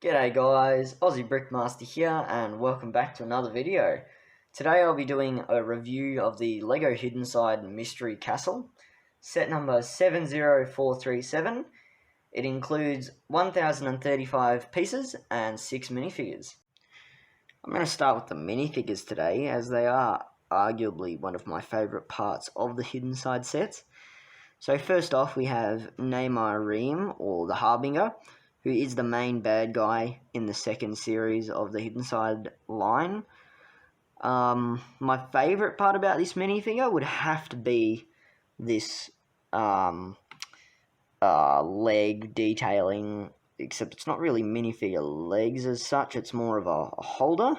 G'day guys, Aussie Brickmaster here and welcome back to another video. Today I'll be doing a review of the LEGO Hidden Side Mystery Castle, set number 70437. It includes 1035 pieces and 6 minifigures. I'm going to start with the minifigures today as they are arguably one of my favourite parts of the Hidden Side sets. So first off we have Neymar Reem, or the Harbinger, who is the main bad guy in the second series of the Hidden Side line. My favourite part about this minifigure would have to be this leg detailing, except it's not really minifigure legs as such, it's more of a holder.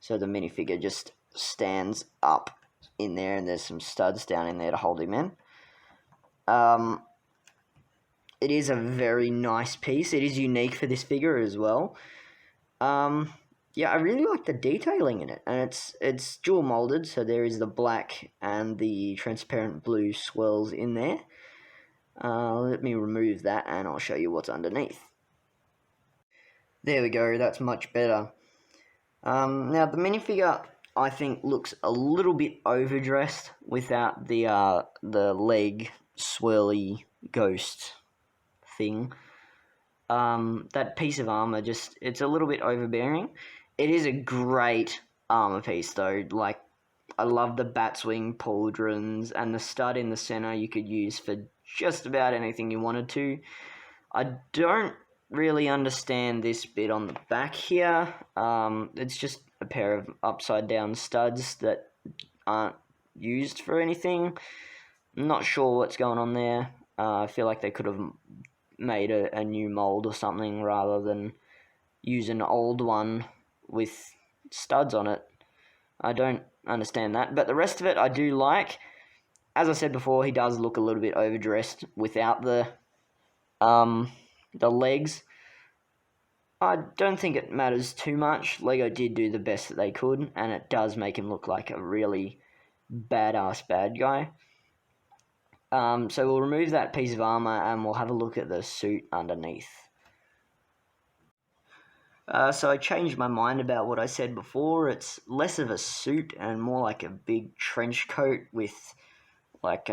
So the minifigure just stands up in there and there's some studs down in there to hold him in. It is a very nice piece. It is unique for this figure as well. Yeah, I really like the detailing in it, and it's dual molded, so there is the black and the transparent blue swirls in there. Let me remove that, and I'll show you what's underneath. There we go. That's much better. Now the minifigure, I think, looks a little bit overdressed without the leg swirly ghost thing. That piece of armor it's a little bit overbearing. It is a great armor piece though. Like, I love the bat's wing pauldrons, and the stud in the center you could use for just about anything you wanted to. I don't really understand this bit on the back here. It's just a pair of upside down studs that aren't used for anything. I'm not sure what's going on there. I feel like they could have made a new mold or something rather than use an old one with studs on it. I don't understand that, but the rest of it I do like. As I said before, he does look a little bit overdressed without the legs. I don't think it matters too much. LEGO did do the best that they could, and it does make him look like a really badass bad guy. So we'll remove that piece of armor and we'll have a look at the suit underneath. So I changed my mind about what I said before. It's less of a suit and more like a big trench coat with like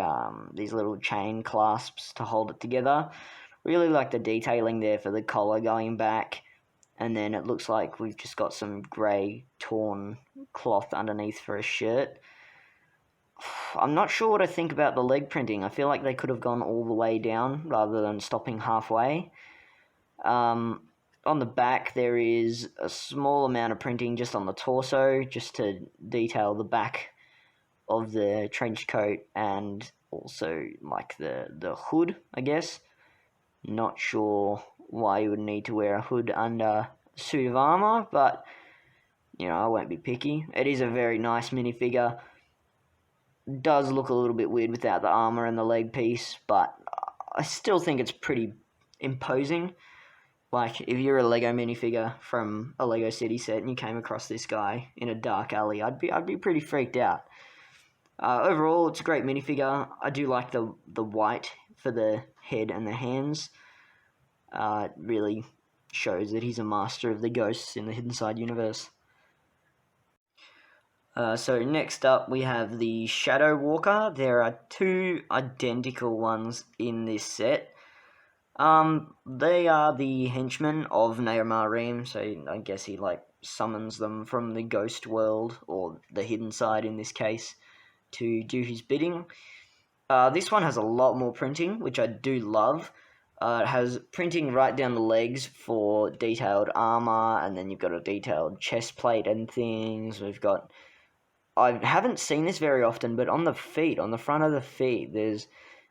these little chain clasps to hold it together. Really like the detailing there for the collar going back, and then it looks like we've just got some grey torn cloth underneath for a shirt. I'm not sure what I think about the leg printing. I feel like they could have gone all the way down rather than stopping halfway. On the back there is a small amount of printing just on the torso, just to detail the back of the trench coat and also like the hood, I guess. Not sure why you would need to wear a hood under a suit of armor, but you know, I won't be picky. It is a very nice minifigure. Does look a little bit weird without the armor and the leg piece, but I still think it's pretty imposing. Like, if you're a LEGO minifigure from a LEGO City set and you came across this guy in a dark alley, I'd be pretty freaked out. Overall, it's a great minifigure. I do like the white for the head and the hands. It really shows that he's a master of the ghosts in the Hidden Side universe. So next up we have the Shadow Walker. There are two identical ones in this set. They are the henchmen of Neymar Reem, so I guess he like summons them from the ghost world, or the Hidden Side in this case, to do his bidding. This one has a lot more printing, which I do love. It has printing right down the legs for detailed armor, and then you've got a detailed chest plate and things. I haven't seen this very often, but on the feet, on the front of the feet, there's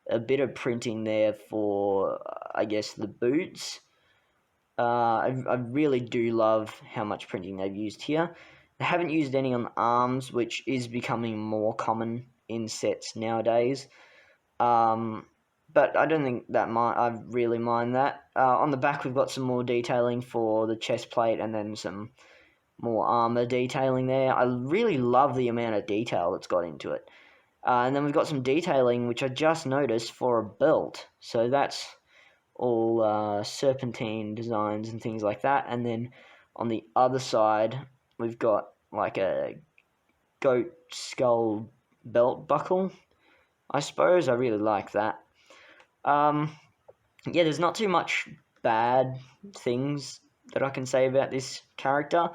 a bit of printing there for, I guess, the boots. I really do love how much printing they've used here. They haven't used any on the arms, which is becoming more common in sets nowadays. But I don't think that I really mind that. On the back, we've got some more detailing for the chest plate, and then some more armor detailing there. I really love the amount of detail that's got into it. And then we've got some detailing, which I just noticed, for a belt. So that's all serpentine designs and things like that. And then on the other side, we've got like a goat skull belt buckle, I suppose. I really like that. Yeah, there's not too much bad things that I can say about this character.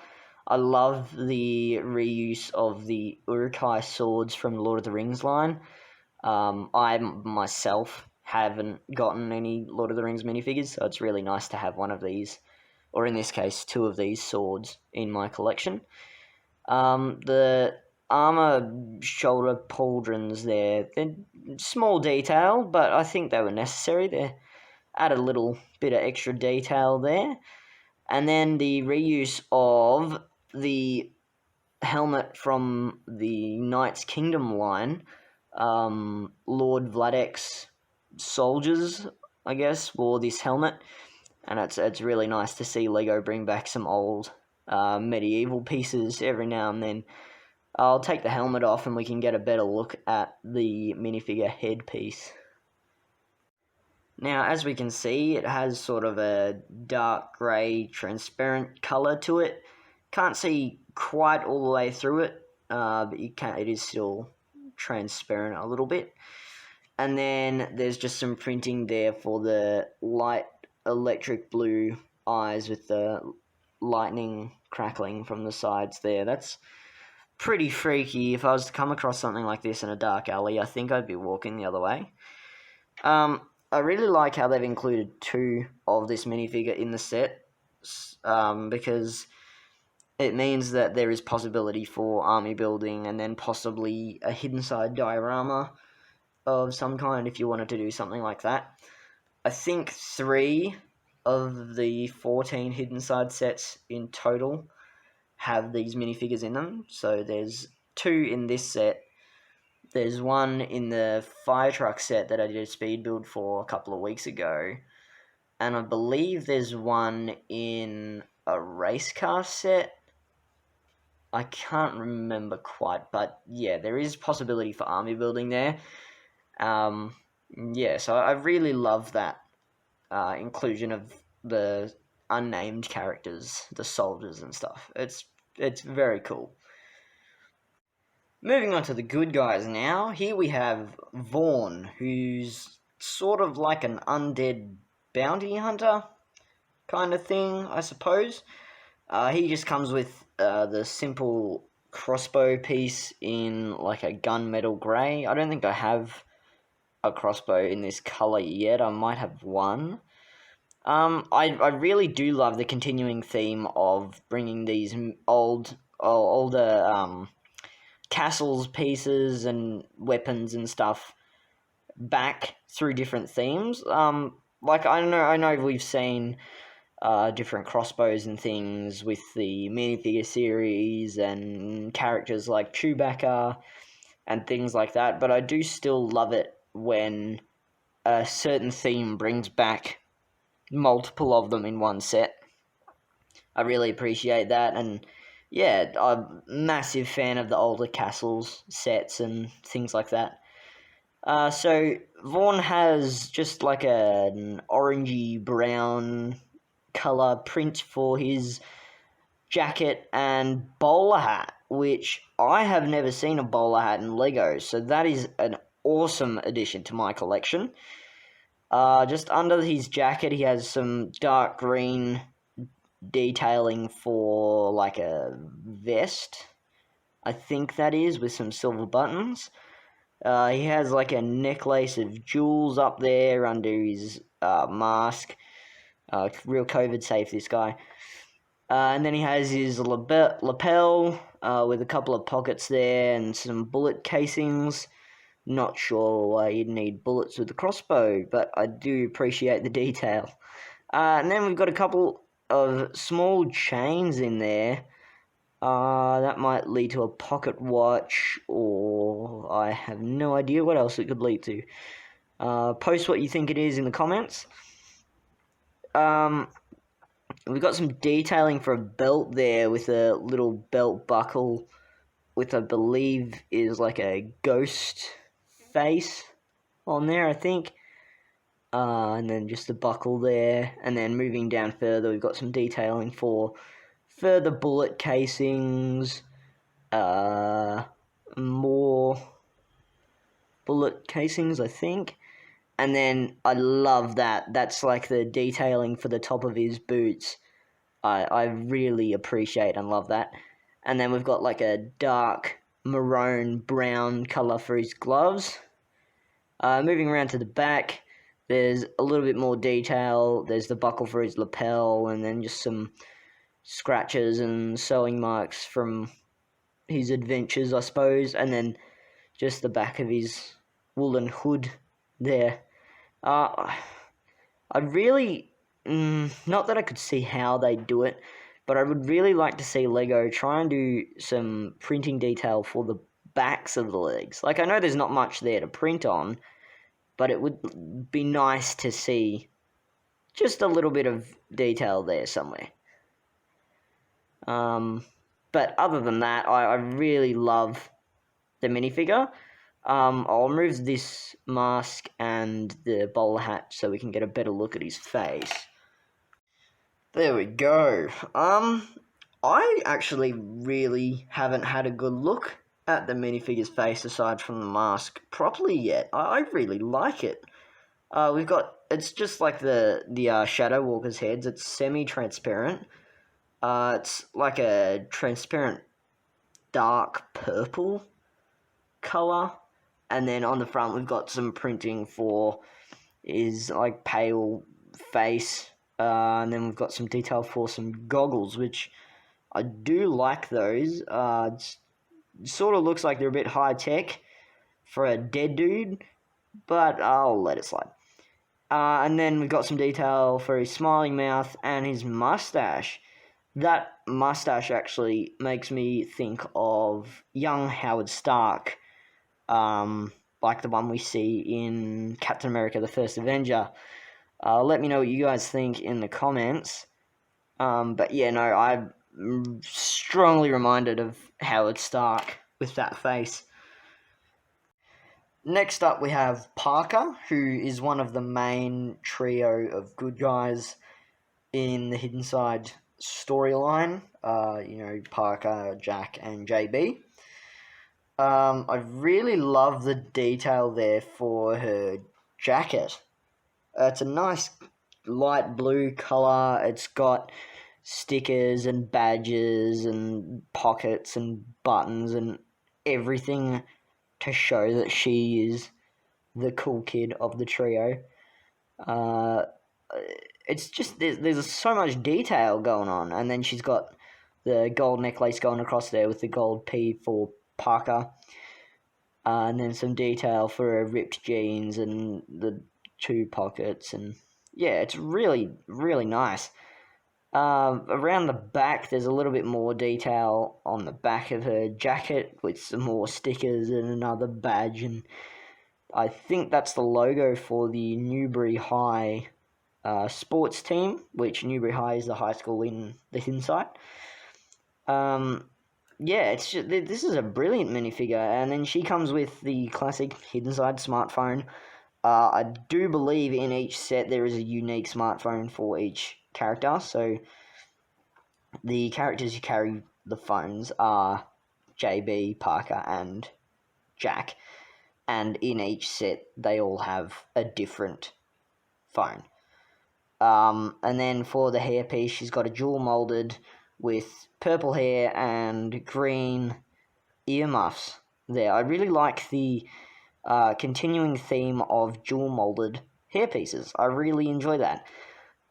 I love the reuse of the Uruk-hai swords from the Lord of the Rings line. I myself haven't gotten any Lord of the Rings minifigures, so it's really nice to have one of these, or in this case, two of these swords in my collection. The armor shoulder pauldrons they're small detail, but I think they were necessary. They add a little bit of extra detail there. And then the reuse of the helmet from the Knight's Kingdom line, Lord Vladek's soldiers, I guess, wore this helmet, and it's really nice to see Lego bring back some old medieval pieces every now and then. I'll take the helmet off and we can get a better look at the minifigure headpiece. Now, as we can see, it has sort of a dark grey, transparent colour to it. Can't see quite all the way through it, but it is still transparent a little bit. And then there's just some printing there for the light electric blue eyes with the lightning crackling from the sides there. That's pretty freaky. If I was to come across something like this in a dark alley, I think I'd be walking the other way. I really like how they've included two of this minifigure in the set, because it means that there is possibility for army building and then possibly a hidden side diorama of some kind if you wanted to do something like that. I think 3 of the 14 hidden side sets in total have these minifigures in them. So there's 2 in this set. There's 1 in the fire truck set that I did a speed build for a couple of weeks ago. And I believe there's 1 in a race car set. I can't remember quite, but yeah, there is possibility for army building there. Yeah, so I really love that inclusion of the unnamed characters, the soldiers and stuff. It's very cool. Moving on to the good guys now. Here we have Vaughn, who's sort of like an undead bounty hunter kind of thing, I suppose. He just comes with the simple crossbow piece in like a gunmetal grey. I don't think I have a crossbow in this colour yet. I might have one. I really do love the continuing theme of bringing these older castles pieces and weapons and stuff back through different themes. Like I know we've seen different crossbows and things with the minifigure series and characters like Chewbacca and things like that, but I do still love it when a certain theme brings back multiple of them in one set. I really appreciate that, and yeah, I'm a massive fan of the older castles sets and things like that. So Vaughn has just like an orangey brown colour print for his jacket and bowler hat, which I have never seen a bowler hat in Lego, so that is an awesome addition to my collection. Just under his jacket, he has some dark green detailing for like a vest, I think that is, with some silver buttons. He has like a necklace of jewels up there under his mask. Real COVID safe, this guy. And then he has his lapel with a couple of pockets there and some bullet casings. Not sure why you'd need bullets with the crossbow, but I do appreciate the detail. And then we've got a couple of small chains in there. That might lead to a pocket watch, or I have no idea what else it could lead to. Post what you think it is in the comments. We've got some detailing for a belt there with a little belt buckle with, I believe, is like a ghost face on there, I think. and then just the buckle there, and then moving down further, we've got some detailing for further bullet casings, more bullet casings, I think. And then I love that. That's like the detailing for the top of his boots. I really appreciate and love that. And then we've got like a dark maroon brown colour for his gloves. Moving around to the back, there's a little bit more detail. There's the buckle for his lapel, and then just some scratches and sewing marks from his adventures, I suppose. And then just the back of his woolen hood there. I'd really, not that I could see how they do it, but I would really like to see Lego try and do some printing detail for the backs of the legs. Like, I know there's not much there to print on, but it would be nice to see just a little bit of detail there somewhere. But other than that, I really love the minifigure. I'll remove this mask and the bowler hat so we can get a better look at his face. There we go. I actually really haven't had a good look at the minifigure's face aside from the mask properly yet. I really like it. We've got, it's just like the Shadow Walker's heads. It's semi-transparent. It's like a transparent dark purple colour. And then on the front, we've got some printing for his like pale face. And then we've got some detail for some goggles, which I do like those. It sort of looks like they're a bit high tech for a dead dude, but I'll let it slide. And then we've got some detail for his smiling mouth and his mustache. That mustache actually makes me think of young Howard Stark, like the one we see in Captain America: The First Avenger. Let me know what you guys think in the comments. But yeah, no, I'm strongly reminded of Howard Stark with that face. Next up, we have Parker, who is one of the main trio of good guys in the Hidden Side storyline. Parker, Jack, and JB. I really love the detail there for her jacket. It's a nice light blue colour. It's got stickers and badges and pockets and buttons and everything to show that she is the cool kid of the trio. It's just, there's so much detail going on. And then she's got the gold necklace going across there with the gold P for Parker. And then some detail for her ripped jeans and the 2 pockets. And yeah, it's really, really nice. Around the back, there's a little bit more detail on the back of her jacket with some more stickers and another badge. And I think that's the logo for the Newbury High sports team, which Newbury High is the high school in the Hidden Side. Yeah, it's just, this is a brilliant minifigure, and then she comes with the classic Hidden Side smartphone. I do believe in each set there is a unique smartphone for each character, so the characters who carry the phones are JB, Parker, and Jack, and in each set they all have a different phone. And then for the hairpiece, she's got a dual molded with purple hair and green earmuffs there. I really like the continuing theme of dual molded hairpieces. I really enjoy that.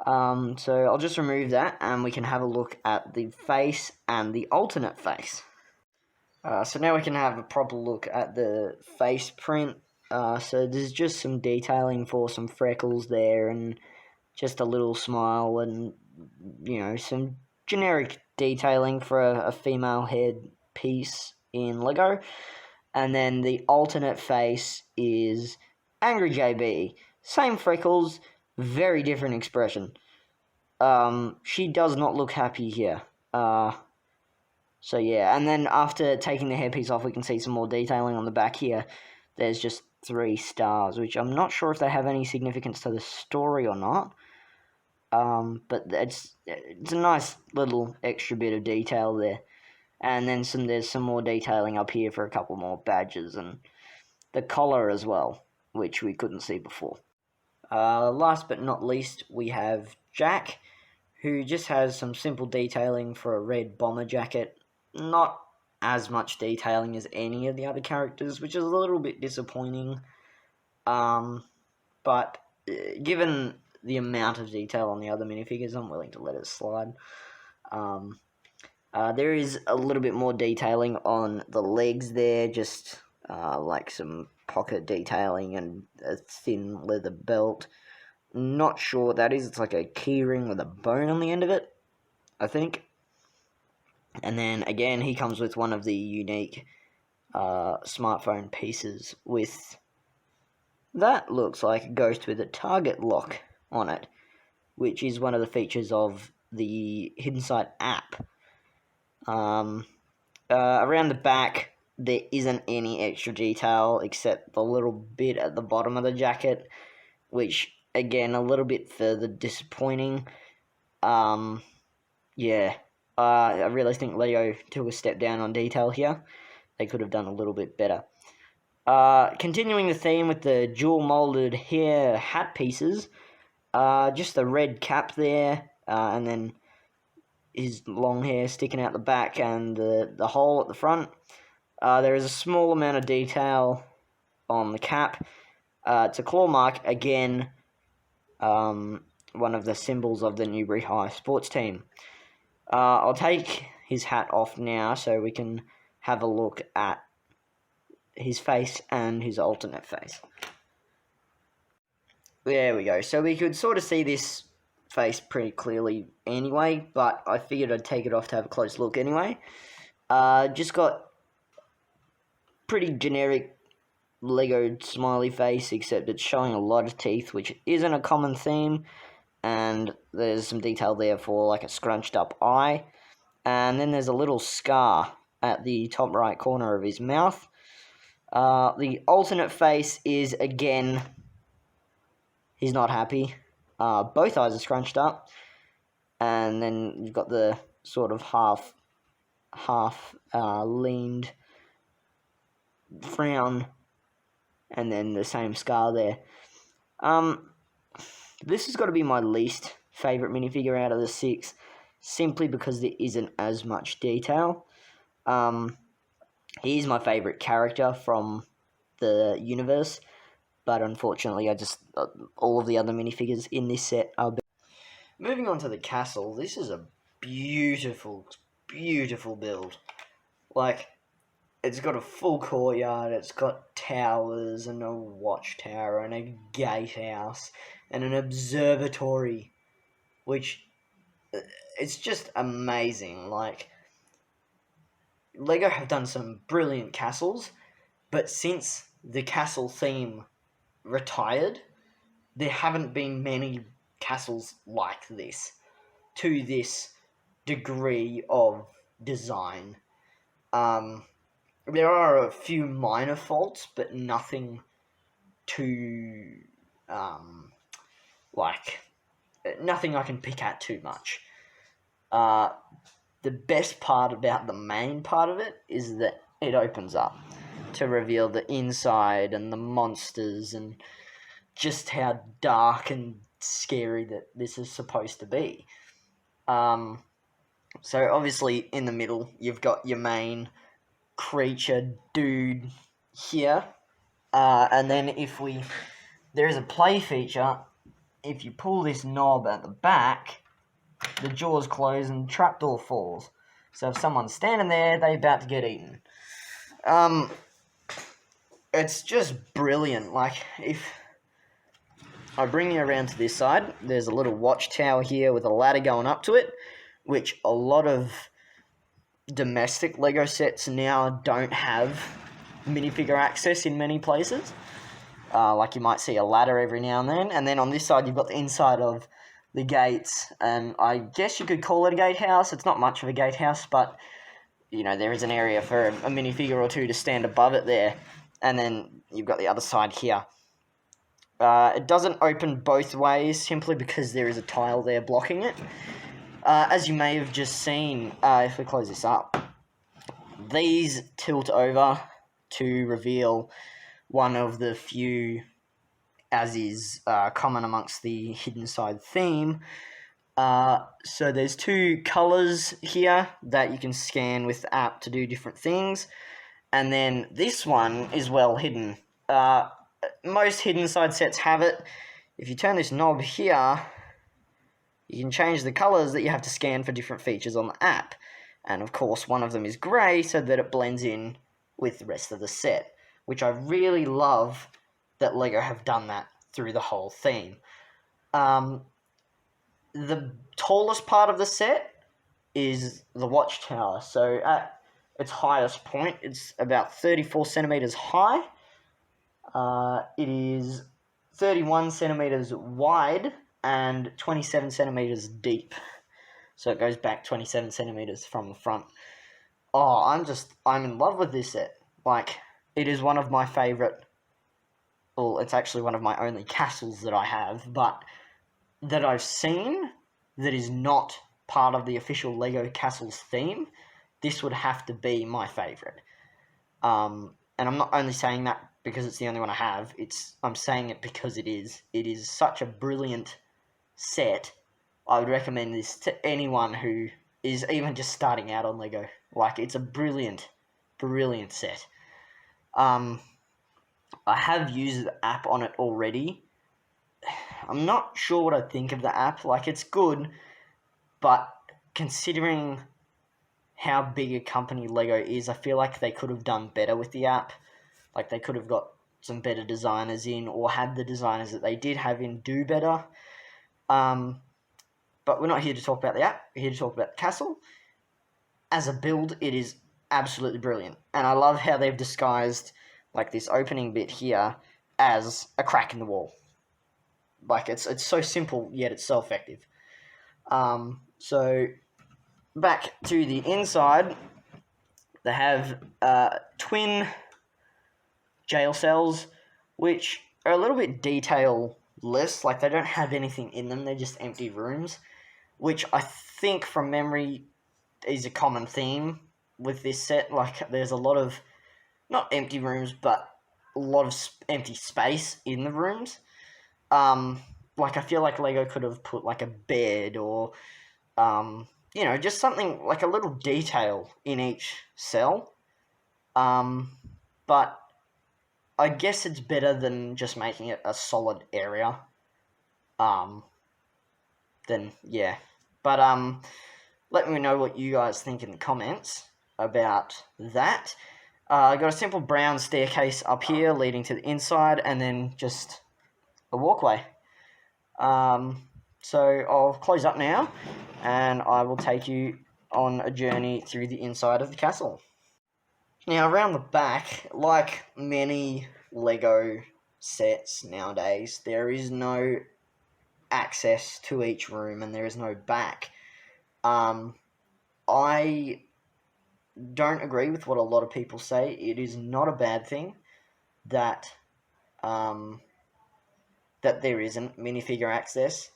So I'll just remove that and we can have a look at the face and the alternate face. So now we can have a proper look at the face print. So there's just some detailing for some freckles there and just a little smile and, some generic detailing for a female head piece in Lego. And then the alternate face is Angry JB. Same freckles, very different expression. She does not look happy here. So yeah, and then after taking the hairpiece off, we can see some more detailing on the back here. There's just 3 stars, which I'm not sure if they have any significance to the story or not. But it's a nice little extra bit of detail there. And then there's some more detailing up here for a couple more badges and the collar as well, which we couldn't see before. Last but not least, we have Jack, who just has some simple detailing for a red bomber jacket. Not as much detailing as any of the other characters, which is a little bit disappointing. But given the amount of detail on the other minifigures, I'm willing to let it slide. There is a little bit more detailing on the legs there, just like some pocket detailing and a thin leather belt. Not sure what that is. It's like a keyring with a bone on the end of it, I think. And then again, he comes with one of the unique smartphone pieces with that looks like a ghost with a target lock on it, which is one of the features of the Hidden Sight app. Around the back, there isn't any extra detail except the little bit at the bottom of the jacket, which, again, a little bit further disappointing. Yeah, I really think Lego took a step down on detail here. They could have done a little bit better. Continuing the theme with the dual molded hair hat pieces, just the red cap there, and then his long hair sticking out the back and the hole at the front. There is a small amount of detail on the cap. It's a claw mark, again, one of the symbols of the Newbury High sports team. I'll take his hat off now so we can have a look at his face and his alternate face. There we go. So we could sort of see this face pretty clearly anyway, but I figured I'd take it off to have a close look anyway. Just got pretty generic Lego smiley face, except it's showing a lot of teeth, which isn't a common theme, and there's some detail there for like a scrunched up eye, and then there's a little scar at the top right corner of his mouth. The alternate face is, again, he's not happy. Both eyes are scrunched up, and then you've got the sort of half leaned frown, and then the same scar there. This has got to be my least favourite minifigure out of the 6, simply because there isn't as much detail. He is my favourite character from the universe, but unfortunately, all of the other minifigures in this set are better. Moving on to the castle, this is a beautiful, beautiful build. Like, it's got a full courtyard, it's got towers and a watchtower and a gatehouse and an observatory, which, it's just amazing. Like, Lego have done some brilliant castles, but since the castle theme retired, there haven't been many castles like this, to this degree of design. There are a few minor faults, but nothing too, nothing I can pick at too much. The best part about the main part of it is that it opens up to reveal the inside and the monsters and just how dark and scary that this is supposed to be. So obviously in the middle you've got your main creature dude here, and then there is a play feature. If you pull this knob at the back, the jaws close and the trapdoor falls. So if someone's standing there, they're about to get eaten. It's just brilliant. Like, if I bring you around to this side, there's a little watchtower here with a ladder going up to it, which a lot of domestic Lego sets now don't have minifigure access in many places. Like, you might see a ladder every now and then on this side you've got the inside of the gates, and I guess you could call it a gatehouse. It's not much of a gatehouse, but, you know, there is an area for a minifigure or two to stand above it there. and then you've got the other side here. It doesn't open both ways simply because there is a tile there blocking it. As you may have just seen, if we close this up, these tilt over to reveal one of the few, as is common amongst the hidden side theme. So there's two colors here that you can scan with the app to do different things. And then this one is well hidden. Most hidden side sets have it. If you turn this knob here, you can change the colors that you have to scan for different features on the app. And of course, one of them is grey so that it blends in with the rest of the set, which I really love that LEGO have done that through the whole theme. The tallest part of the set is the watchtower. So at its highest point, it's about 34 centimeters high. It is 31 centimeters wide and 27 centimeters deep. So it goes back 27 centimeters from the front. Oh, I'm in love with this set. Like, it is one of my favorite, well, it's actually one of my only castles that I have, but that I've seen that is not part of the official LEGO Castles theme. This would have to be my favorite. And I'm not only saying that because it's the only one I have, I'm saying it because it is. It is such a brilliant set. I would recommend this to anyone who is even just starting out on LEGO. Like, it's a brilliant, brilliant set. I have used the app on it already. I'm not sure what I think of the app. Like, it's good, but considering how big a company LEGO is, I feel like they could have done better with the app. Like, they could have got some better designers in, or had the designers that they did have in do better. But we're not here to talk about the app. We're here to talk about the castle. As a build, it is absolutely brilliant. And I love how they've disguised, like, this opening bit here as a crack in the wall. Like, it's so simple, yet it's so effective. So, back to the inside, they have twin jail cells, which are a little bit detail-less. Like, they don't have anything in them. They're just empty rooms, which I think, from memory, is a common theme with this set. Like, there's a lot of, not empty rooms, but a lot of empty space in the rooms. Like, I feel like LEGO could have put, like, a bed or, you know, just something, like a little detail in each cell. But I guess it's better than just making it a solid area. Then, yeah. But, let me know what you guys think in the comments about that. I got a simple brown staircase up here leading to the inside, and then just a walkway. So I'll close up now, and I will take you on a journey through the inside of the castle. Now, around the back, like many LEGO sets nowadays, there is no access to each room, and there is no back. I don't agree with what a lot of people say. It is not a bad thing that that there isn't minifigure access.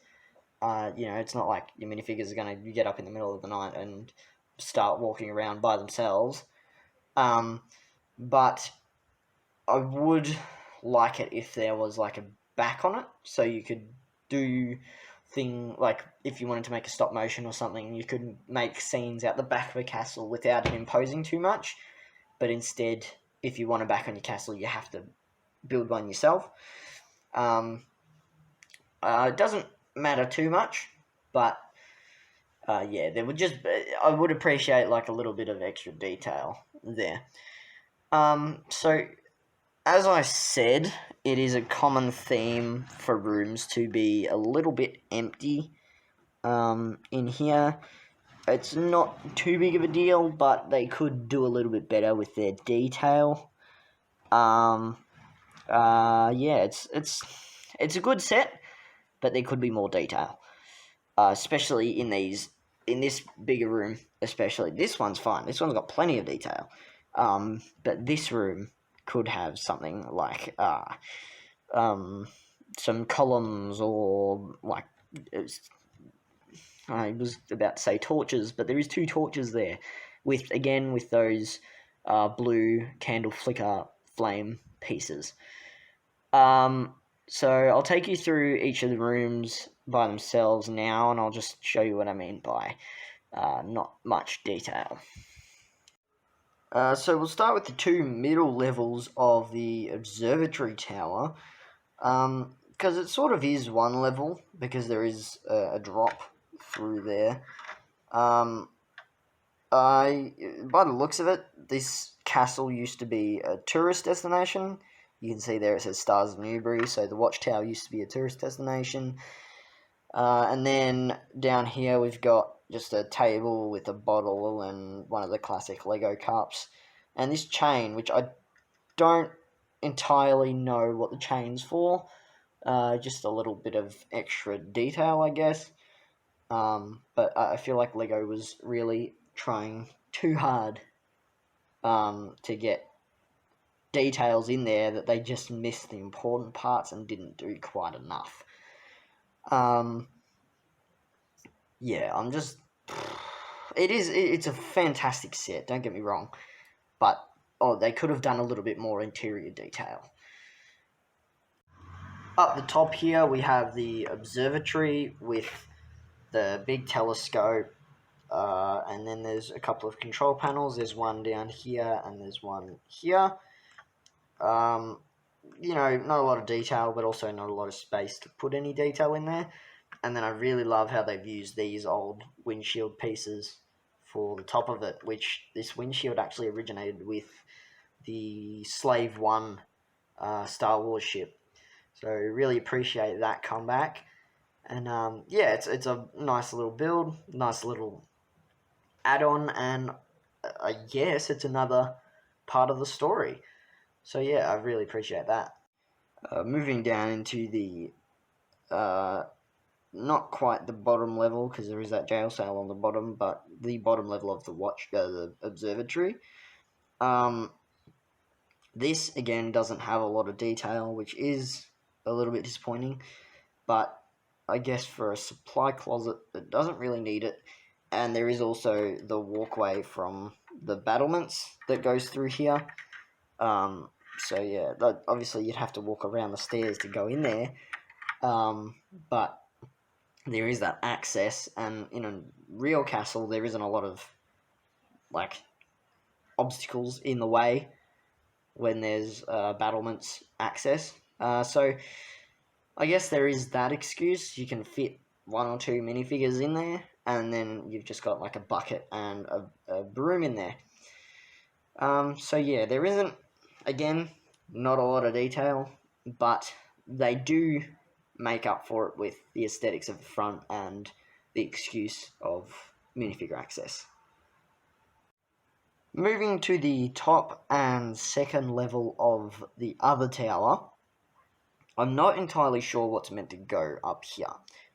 You know, it's not like your minifigures are going to get up in the middle of the night and start walking around by themselves. But I would like it if there was like a back on it, so you could do like if you wanted to make a stop motion or something, you could make scenes out the back of a castle without it imposing too much. But instead, if you want a back on your castle, you have to build one yourself. It doesn't matter too much, but yeah, there would just I would appreciate like a little bit of extra detail there. So as I said, it is a common theme for rooms to be a little bit empty. In here, it's not too big of a deal, but they could do a little bit better with their detail. Yeah, it's a good set, but there could be more detail, especially in this bigger room. Especially this one's fine. This one's got plenty of detail, but this room could have something like some columns, or like I was about to say torches, but there is 2 torches there, with those blue candle flicker flame pieces. So I'll take you through each of the rooms by themselves now, and I'll just show you what I mean by not much detail. So we'll start with the 2 middle levels of the observatory tower, because it sort of is one level, because there is a drop through there. By the looks of it, this castle used to be a tourist destination. You can see there it says Stars of Newbury, so the watchtower used to be a tourist destination. And then down here we've got just a table with a bottle and one of the classic Lego cups. And this chain, which I don't entirely know what the chain's for. Just a little bit of extra detail, I guess. But I feel like Lego was really trying too hard to get details in there that they just missed the important parts and didn't do quite enough. Yeah, it's a fantastic set, don't get me wrong, but they could have done a little bit more interior detail. Up the top here we have the observatory with the big telescope, and then there's a couple of control panels. There's one down here and there's one here. Not a lot of detail, but also not a lot of space to put any detail in there. And then I really love how they've used these old windshield pieces for the top of it, which this windshield actually originated with the Slave One Star Wars ship. So really appreciate that comeback. And it's a nice little build, nice little add-on, and I guess it's another part of the story. So yeah, I really appreciate that. Moving down into the not quite the bottom level, because there is that jail cell on the bottom, but the bottom level of the observatory. This again doesn't have a lot of detail, which is a little bit disappointing, but I guess for a supply closet it doesn't really need it. And there is also the walkway from the battlements that goes through here. So yeah, obviously you'd have to walk around the stairs to go in there, but there is that access, and in a real castle there isn't a lot of obstacles in the way when there's battlements access. So I guess there is that excuse. You can fit 1 or 2 minifigures in there, and then you've just got a bucket and a broom in there. So yeah, there isn't, again, not a lot of detail, but they do make up for it with the aesthetics of the front and the excuse of minifigure access. Moving to the top and second level of the other tower, I'm not entirely sure what's meant to go up here.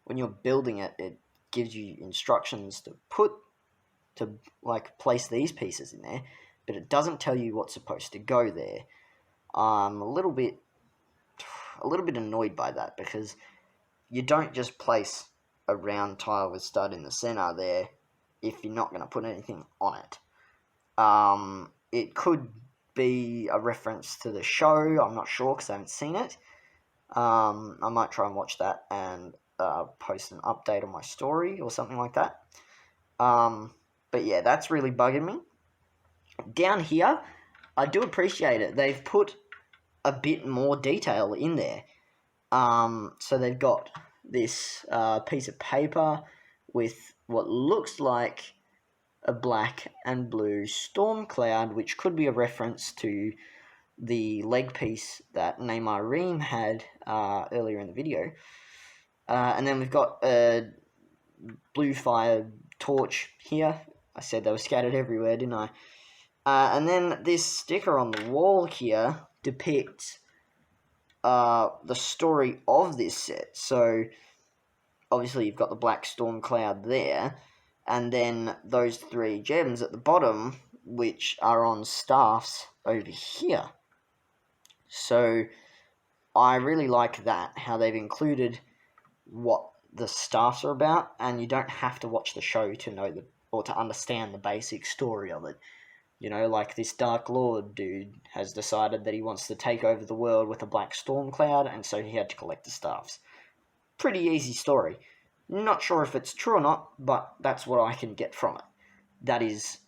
When you're building it, it gives you instructions to place these pieces in there, but it doesn't tell you what's supposed to go there. I'm a little bit annoyed by that, because you don't just place a round tile with stud in the center there if you're not going to put anything on it. It could be a reference to the show. I'm not sure because I haven't seen it. I might try and watch that and post an update on my story or something like that. But yeah, that's really bugging me. Down here, I do appreciate it. They've put a bit more detail in there. So they've got this piece of paper with what looks like a black and blue storm cloud, which could be a reference to the leg piece that Neymar Ream had earlier in the video. And then we've got a blue fire torch here. I said they were scattered everywhere, didn't I? And then this sticker on the wall here depicts the story of this set. So obviously you've got the black storm cloud there, and then those 3 gems at the bottom, which are on staffs over here. So I really like that, how they've included what the staffs are about, and you don't have to watch the show to know or to understand the basic story of it. You know, like this Dark Lord dude has decided that he wants to take over the world with a black storm cloud, and so he had to collect the staffs. Pretty easy story. Not sure if it's true or not, but that's what I can get from it. That is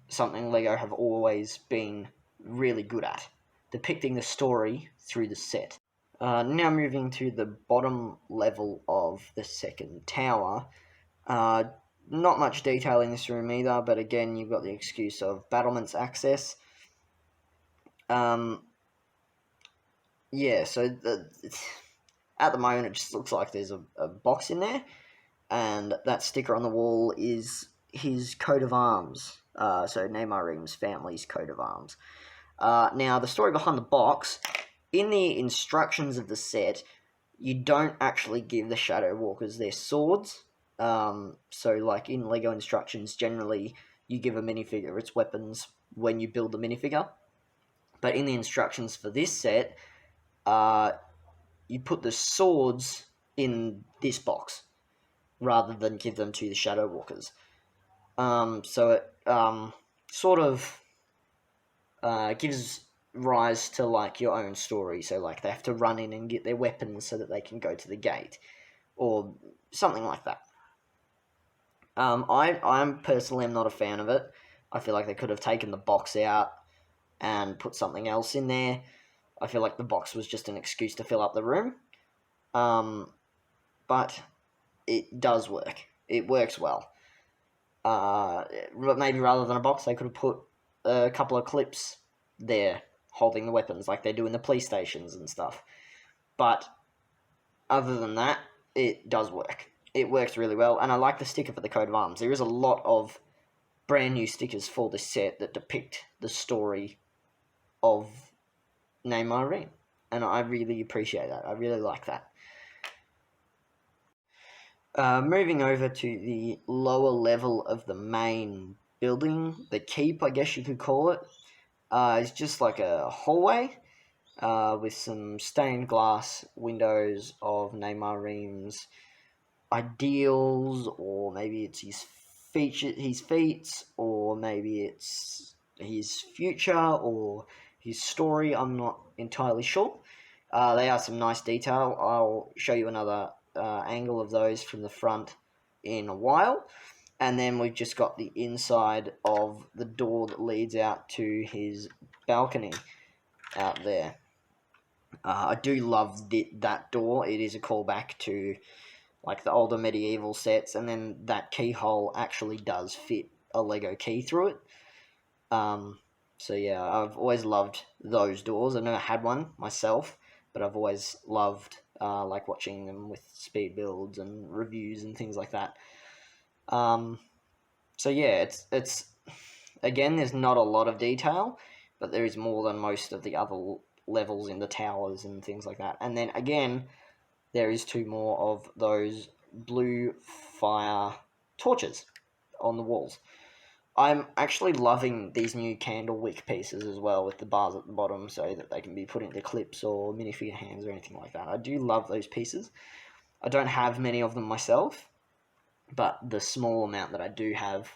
something Lego have always been really good at, depicting the story through the set. Now moving to the bottom level of the second tower. Uh, Not much detail in this room either, but again, you've got the excuse of battlements access. Um, yeah, so at the moment it just looks like there's a box in there, and that sticker on the wall is his coat of arms. So Neymar Ream's family's coat of arms. Now, the story behind the box, in the instructions of the set, you don't actually give the Shadow Walkers their swords. So, like in Lego instructions, generally you give a minifigure its weapons when you build the minifigure. But in the instructions for this set, you put the swords in this box rather than give them to the Shadow Walkers. So it sort of gives rise to like your own story. So like they have to run in and get their weapons so that they can go to the gate, or something like that. I'm personally am not a fan of it. I feel like they could have taken the box out and put something else in there. I feel like the box was just an excuse to fill up the room. But it does work. It works well. Maybe rather than a box, they could have put a couple of clips there holding the weapons like they do in the police stations and stuff. But other than that, it does work. It works really well, and I like the sticker for the coat of arms. There is a lot of brand new stickers for this set that depict the story of Neymar Ream, and I really appreciate that. I really like that. Moving over to the lower level of the main building, the keep, I guess you could call it, is just like a hallway with some stained glass windows of Neymar Ream's ideals, or maybe it's his feats, or maybe it's his future, or his story. I'm not entirely sure. They are some nice detail. I'll show you another angle of those from the front in a while. And then we've just got the inside of the door that leads out to his balcony out there. I do love that door. It is a callback to like the older medieval sets, and then that keyhole actually does fit a Lego key through it. So yeah, I've always loved those doors. I've never had one myself, but I've always loved like watching them with speed builds and reviews and things like that. So yeah, it's again, there's not a lot of detail, but there is more than most of the other levels in the towers and things like that. And then again, there is two more of those blue fire torches on the walls. I'm actually loving these new candle wick pieces as well, with the bars at the bottom so that they can be put into clips or minifigure hands or anything like that. I do love those pieces. I don't have many of them myself, but the small amount that I do have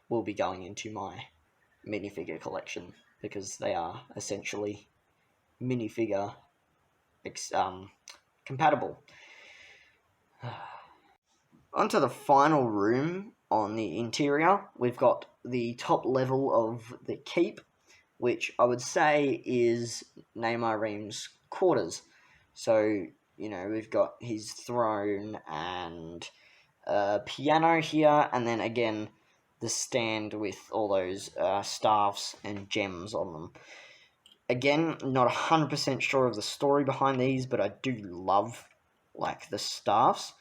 will be going into my minifigure collection, because they are essentially minifigure compatible. Onto the final room on the interior, we've got the top level of the keep, which I would say is Neymar Ream's quarters. So, you know, we've got his throne and a piano here, and then again the stand with all those staffs and gems on them. Again, not 100% sure of the story behind these, but I do love like the staffs.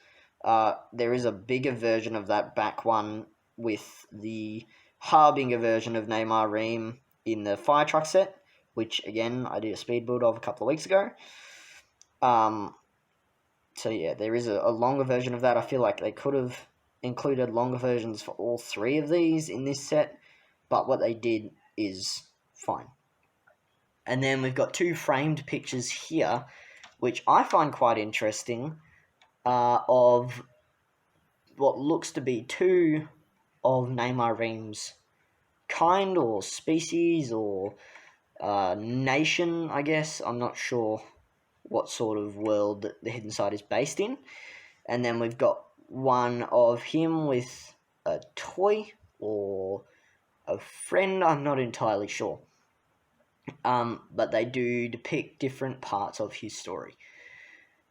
There is a bigger version of that back one with the Harbinger version of Neymar Ream in the fire truck set, which again I did a speed build of a couple of weeks ago. So yeah, there is a longer version of that. I feel like they could have included longer versions for all three of these in this set, but what they did is fine. And then we've got 2 framed pictures here, which I find quite interesting, of what looks to be 2 of Neymar Ream's kind or species or nation, I guess. I'm not sure what sort of world that the Hidden Side is based in. And then we've got one of him with a toy or a friend, I'm not entirely sure. But they do depict different parts of his story.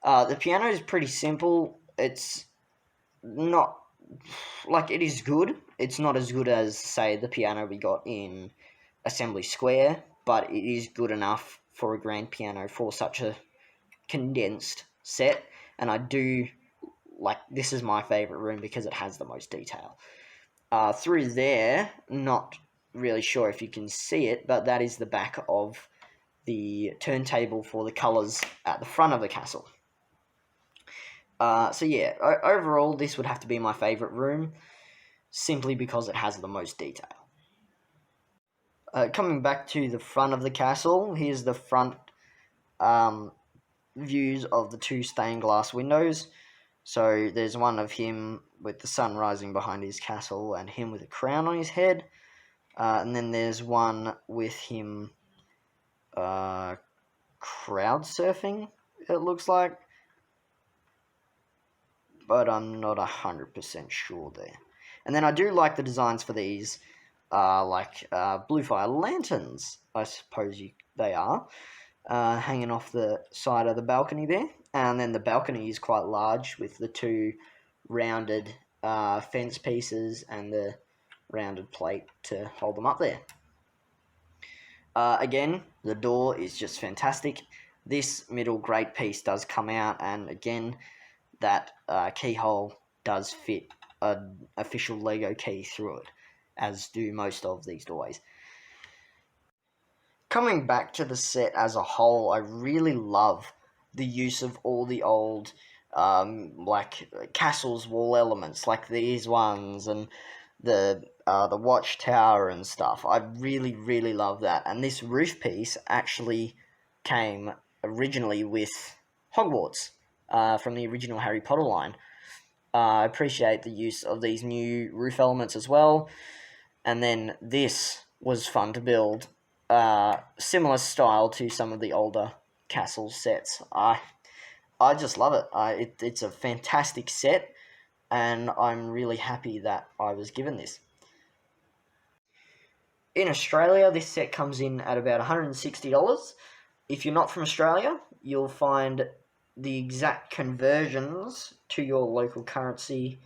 The piano is pretty simple. It's not, like, it is good. It's not as good as, say, the piano we got in Assembly Square, but it is good enough for a grand piano for such a condensed set. And I do, like, this is my favourite room because it has the most detail. Through there, not really sure if you can see it, but that is the back of the turntable for the colours at the front of the castle. So yeah, overall this would have to be my favourite room, simply because it has the most detail. Coming back to the front of the castle, here's the front views of the 2 stained glass windows. So there's one of him with the sun rising behind his castle and him with a crown on his head. And then there's one with him crowd surfing, it looks like. But I'm not 100% sure there. And then I do like the designs for these, blue fire lanterns, I suppose they are, hanging off the side of the balcony there. And then the balcony is quite large with the 2 rounded fence pieces and the rounded plate to hold them up there. Again, the door is just fantastic. This middle grate piece does come out, and again, that keyhole does fit an official Lego key through it, as do most of these doorways. Coming back to the set as a whole, I really love the use of all the old castle's wall elements, like these ones, and the watchtower and stuff. I really, really love that. And this roof piece actually came originally with Hogwarts, from the original Harry Potter line. I appreciate the use of these new roof elements as well. And then this was fun to build. Similar style to some of the older castle sets. I just love it. It's a fantastic set, and I'm really happy that I was given this. In Australia, this set comes in at about $160. If you're not from Australia, you'll find the exact conversions to your local currency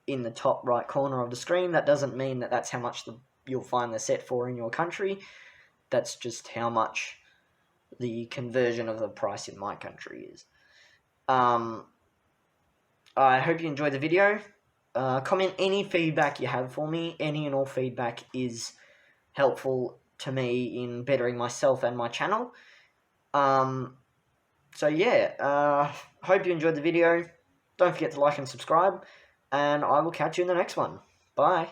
in the top right corner of the screen. That doesn't mean that that's how much you'll find the set for in your country. That's just how much the conversion of the price in my country is. I hope you enjoyed the video. Comment any feedback you have for me. Any and all feedback is helpful to me in bettering myself and my channel. So yeah, hope you enjoyed the video. Don't forget to like and subscribe, and I will catch you in the next one. Bye.